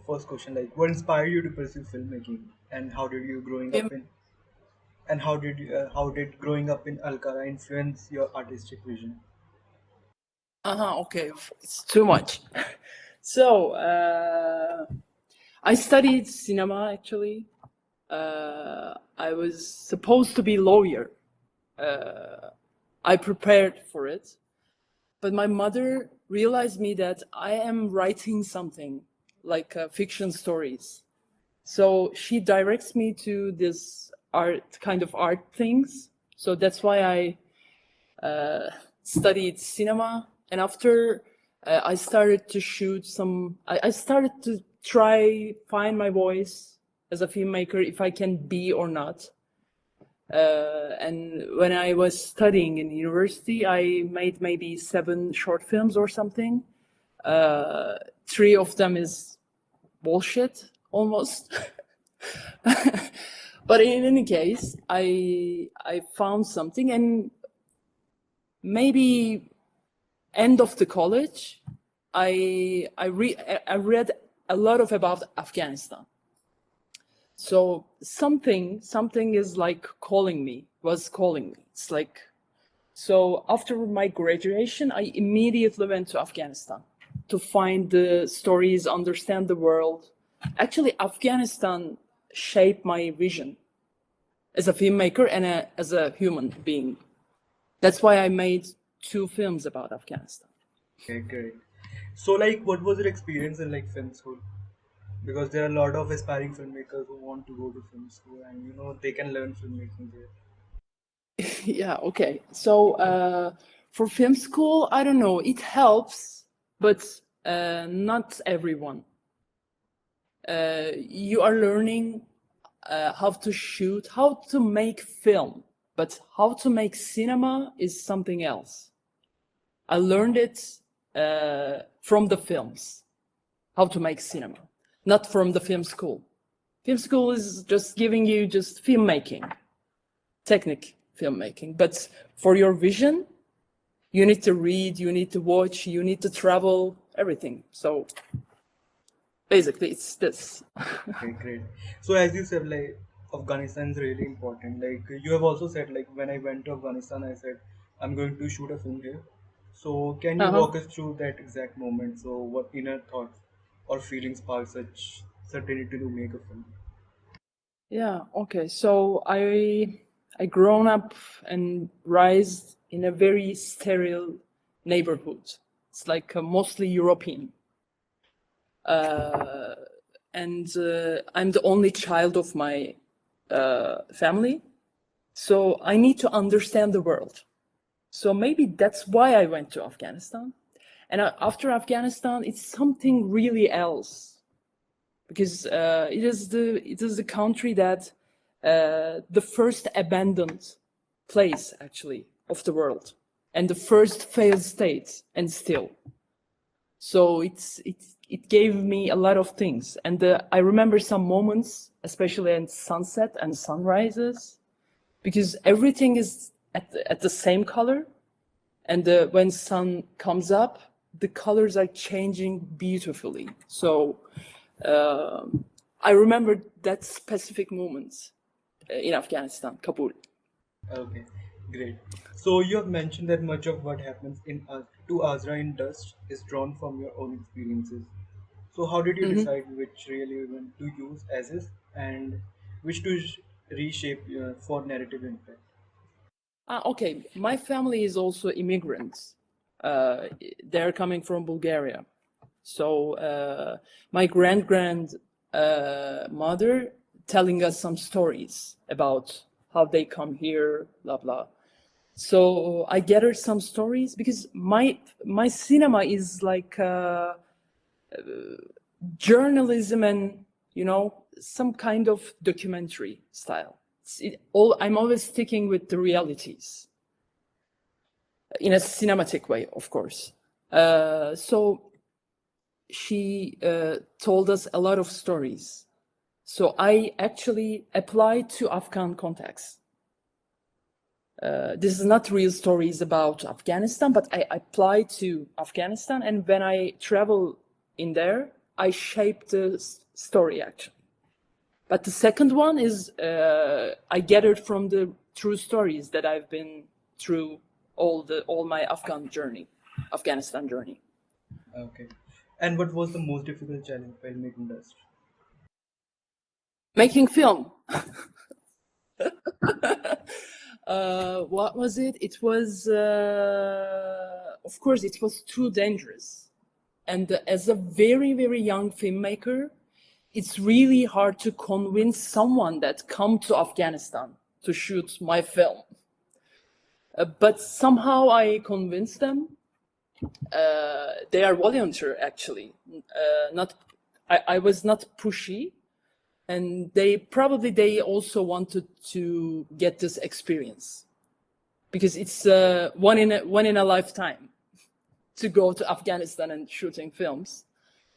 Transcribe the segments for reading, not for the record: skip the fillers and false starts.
first question, like, what inspired you to pursue filmmaking, and how did you growing Film. up in, and how did growing up in Ankara influence your artistic vision? Okay, it's too much. So, I studied cinema actually. I was supposed to be lawyer. I prepared for it, but my mother realized me that I am writing something like fiction stories. So she directs me to this art things. So that's why I studied cinema, and after I started to shoot some. I started to try find my voice as a filmmaker, if I can be or not. And when I was studying in university, I made maybe 7 short films or something. Three of them is bullshit almost. But in any case, I found something, and maybe end of the college, I read a lot of about Afghanistan. So something is like was calling me. It's like, so after my graduation, I immediately went to Afghanistan to find the stories, understand the world. Actually, Afghanistan shaped my vision as a filmmaker and as a human being. That's why I made 2 films about Afghanistan. Okay, great. So, like, what was your experience in like film school? Because there are a lot of aspiring filmmakers who want to go to film school, and they can learn filmmaking there. Yeah, okay. So for film school, I don't know, it helps, but not everyone. You are learning how to shoot, how to make film, but how to make cinema is something else. I learned it from the films, how to make cinema, not from the film school. Film school is just giving you just filmmaking, technique filmmaking. But for your vision, you need to read, you need to watch, you need to travel, everything. So basically, it's this. Okay, great. So, as you said, like, Afghanistan is really important. Like, you have also said, like, when I went to Afghanistan, I said I'm going to shoot a film here. So, can you Uh-huh. walk us through that exact moment? So, what inner thoughts or feelings spark such certainty to make a film? Yeah. Okay. So I grown up and raised in a very sterile neighborhood. It's like mostly European, and I'm the only child of my family. So I need to understand the world. So maybe that's why I went to Afghanistan. And after Afghanistan, it's something really else, because it is the country that the first abandoned place actually of the world, and the first failed state, and still. So it gave me a lot of things, and I remember some moments, especially in sunset and sunrises, because everything is at the same color, and when sun comes up, the colors are changing beautifully. So I remember that specific moment in Afghanistan, Kabul. Okay, great. So, you have mentioned that much of what happens to Azra in Dust is drawn from your own experiences. So, how did you Hmm. decide which real event to use as is and which to reshape for narrative impact? Okay, my family is also immigrants. They're coming from Bulgaria. So my mother telling us some stories about how they come here, blah blah. So I gathered some stories, because my cinema is like journalism, and some kind of documentary style. I'm always sticking with the realities in a cinematic way, of course. So she told us a lot of stories. So I actually applied to Afghan context. This is not real stories about Afghanistan, but I applied to Afghanistan. And when I travel in there, I shaped the story actually. But the second one is I gathered from the true stories that I've been through all my Afghanistan journey. Okay. And what was the most difficult challenge while making industry? Making film. What was it? It was, of course, it was too dangerous. And as a very, very young filmmaker, it's really hard to convince someone that come to Afghanistan to shoot my film. But somehow I convinced them. They are volunteer, actually. I was not pushy, and they also wanted to get this experience because it's one in a lifetime to go to Afghanistan and shooting films.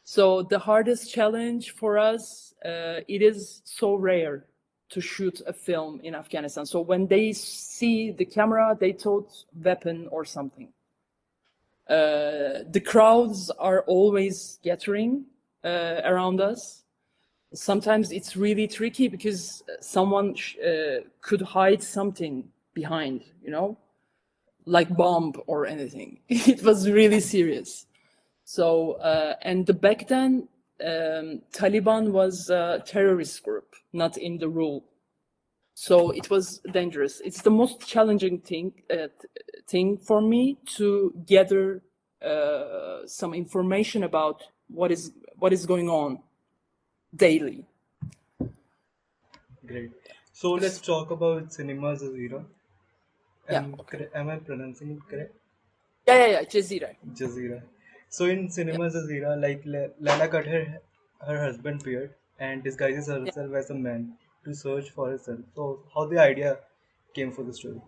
So the hardest challenge for us, it is so rare to shoot a film in Afghanistan. So when they see the camera, they thought weapon or something. The crowds are always gathering around us. Sometimes it's really tricky because someone could hide something behind, like bomb or anything. It was really serious. So, and back then, Taliban was a terrorist group, not in the rule. So it was dangerous. It's the most challenging thing for me to gather some information about what is going on daily. Great. So let's talk about Cinema Jazireh. Yeah. Am I pronouncing it correct? Yeah. Jazireh. Jazireh. So in Cinema Jazireh, like Lala cut her husband beard and disguises herself as a man to search for herself. So how the idea came for the story?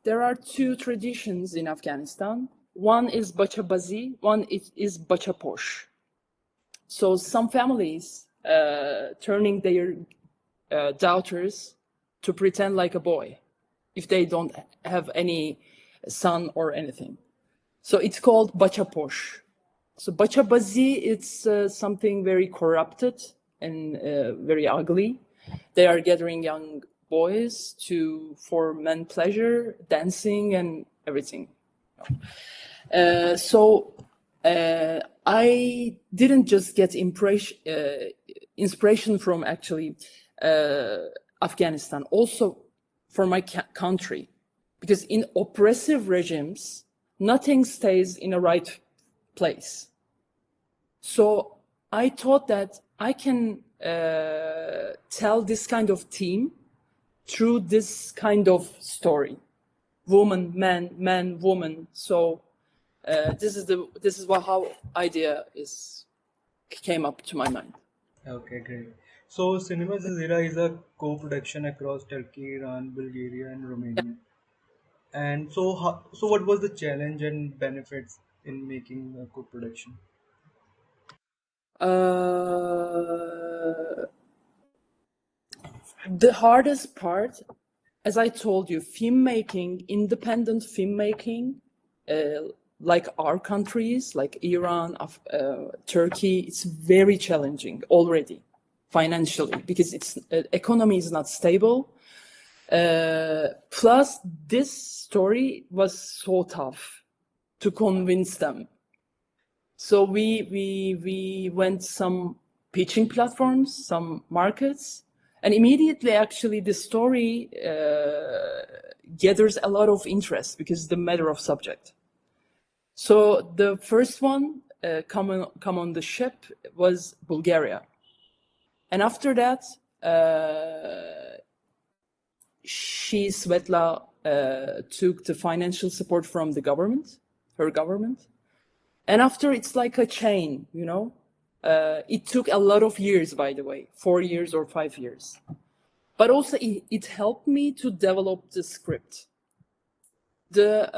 There are two traditions in Afghanistan. One is bachabazi, one is bachaposh. So some families turning their daughters to pretend like a boy if they don't have any son or anything. So it's called bachaposh. So bachabazi, it's something very corrupted and very ugly. They are gathering young boys for men pleasure, dancing and everything. So I didn't just get inspiration from actually Afghanistan, also for my country, because in oppressive regimes, nothing stays in a right place. So I thought that I can tell this kind of theme through this kind of story: woman, man, woman. So this is how idea came up to my mind. Okay, great. So Cinema Jazeera is a co-production across Turkey, Iran, Bulgaria, and Romania. And so what was the challenge and benefits in making a co-production? The hardest part, as I told you, filmmaking, independent filmmaking, like our countries, like Iran, Turkey, it's very challenging already financially because its economy is not stable. Plus, this story was so tough to convince them. So we went some pitching platforms, some markets, and immediately actually the story gathers a lot of interest because the matter of subject. So the first one come on the ship was Bulgaria, and after that, Svetla took the financial support from the government, her government. And after, it's like a chain, it took a lot of years, by the way, 4 years or 5 years. But also it helped me to develop the script. The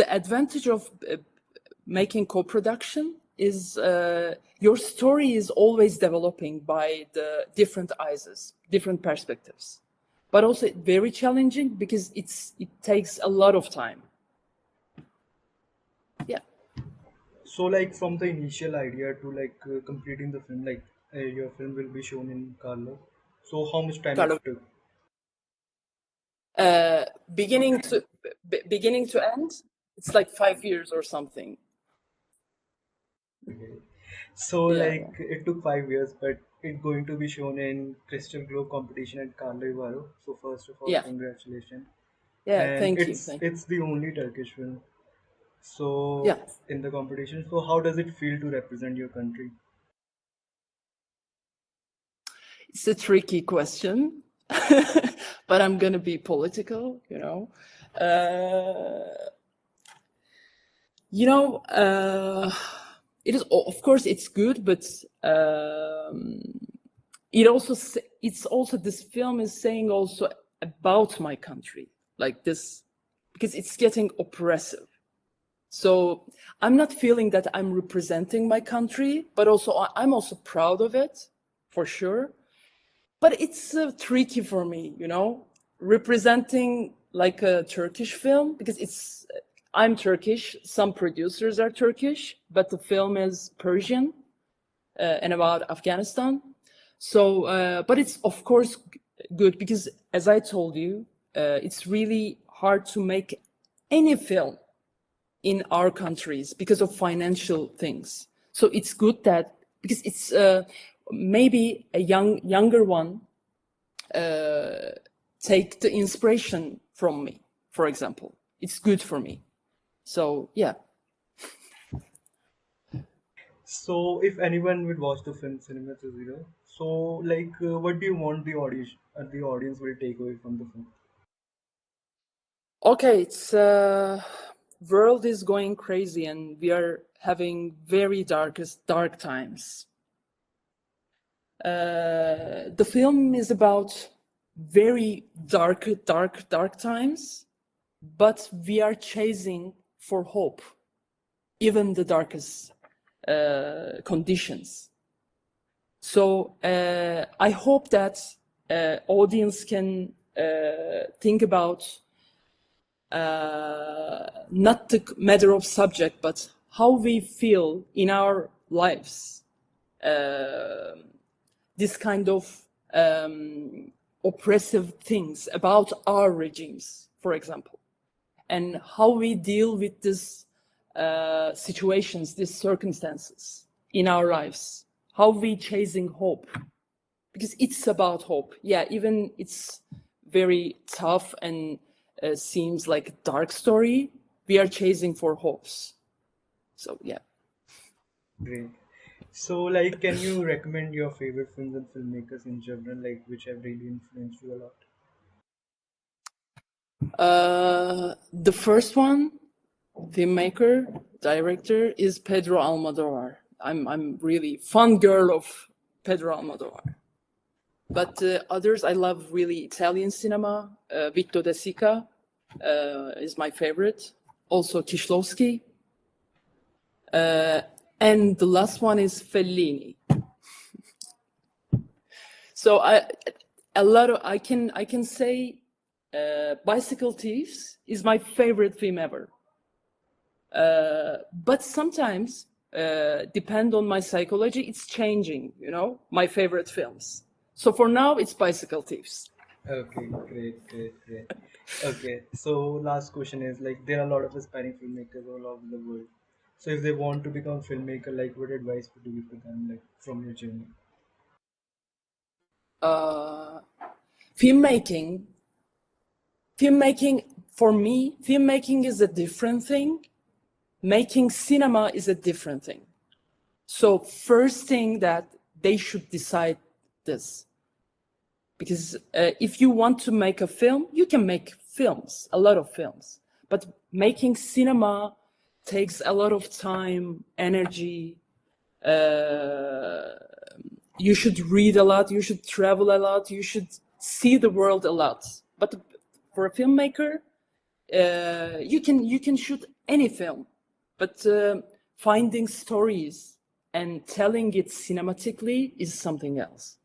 advantage of making co-production is your story is always developing by the different eyes, different perspectives. But also very challenging because it takes a lot of time. So like from the initial idea to like completing the film, like your film will be shown in Carlo. So how much time it Karlovy. took? Uh, beginning to end, it's like 5 years or something. So Yeah, like yeah, it took 5 years, but it going to be shown in Crystal Globe competition at Karlovy. So first of all, yeah, congratulations. yeah. And Thank you, it's thank it's the only Turkish film. So you. Yeah, in the competition, so how does it feel to represent your country? it's a tricky question, but I'm gonna be political. Uh, you know, uh, it is of course it's good, but it's also this film is saying also about my country, like this, because it's getting oppressive. So I'm not feeling that I'm representing my country, but also I'm also proud of it, for sure. But it's tricky for me, representing like a Turkish film, because I'm Turkish, some producers are Turkish, but the film is Persian and about Afghanistan. So, but it's of course good because, as I told you, it's really hard to make any film in our countries because of financial things. So it's good that because it's maybe a younger one take the inspiration from me, for example. It's good for me. So yeah. So if anyone would watch the film Cinema to Zero, so like what do you want the audience will take away from the film? Okay, it's world is going crazy and we are having very dark times. The film is about very dark times, but we are chasing for hope, even the darkest conditions. So I hope that audience can think about not the matter of subject, but how we feel in our lives. This kind of oppressive things about our regimes, for example, and how we deal with these situations, these circumstances in our lives, how we chasing hope, because it's about hope. Yeah, even it's very tough and seems like a dark story, we are chasing for hopes. So yeah. Great. So like can you recommend your favorite films and filmmakers in general, like which have really influenced you a lot? The first one, filmmaker, director, is Pedro Almodovar. I'm really fun girl of Pedro Almodovar. But others, I love really Italian cinema. Vito De Sica is my favorite. Also Kieślowski. And the last one is Fellini. So I can say Bicycle Thieves is my favorite film ever. But sometimes, depend on my psychology, it's changing, my favorite films. So for now, it's Bicycle Thieves. Okay, great. Okay, so last question is like there are a lot of Hispanic filmmakers all over the world. So if they want to become filmmaker, like what advice would you give to them, like from your journey? Uh, filmmaking, filmmaking, for me, filmmaking is a different thing. Making cinema is a different thing. So first thing that they should decide this. Because if you want to make a film, you can make films, a lot of films. But making cinema takes a lot of time, energy. You should read a lot, you should travel a lot, you should see the world a lot. But for a filmmaker, you can shoot any film, but finding stories and telling it cinematically is something else.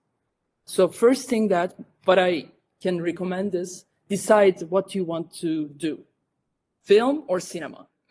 So first thing that what I can recommend is decide what you want to do, film or cinema.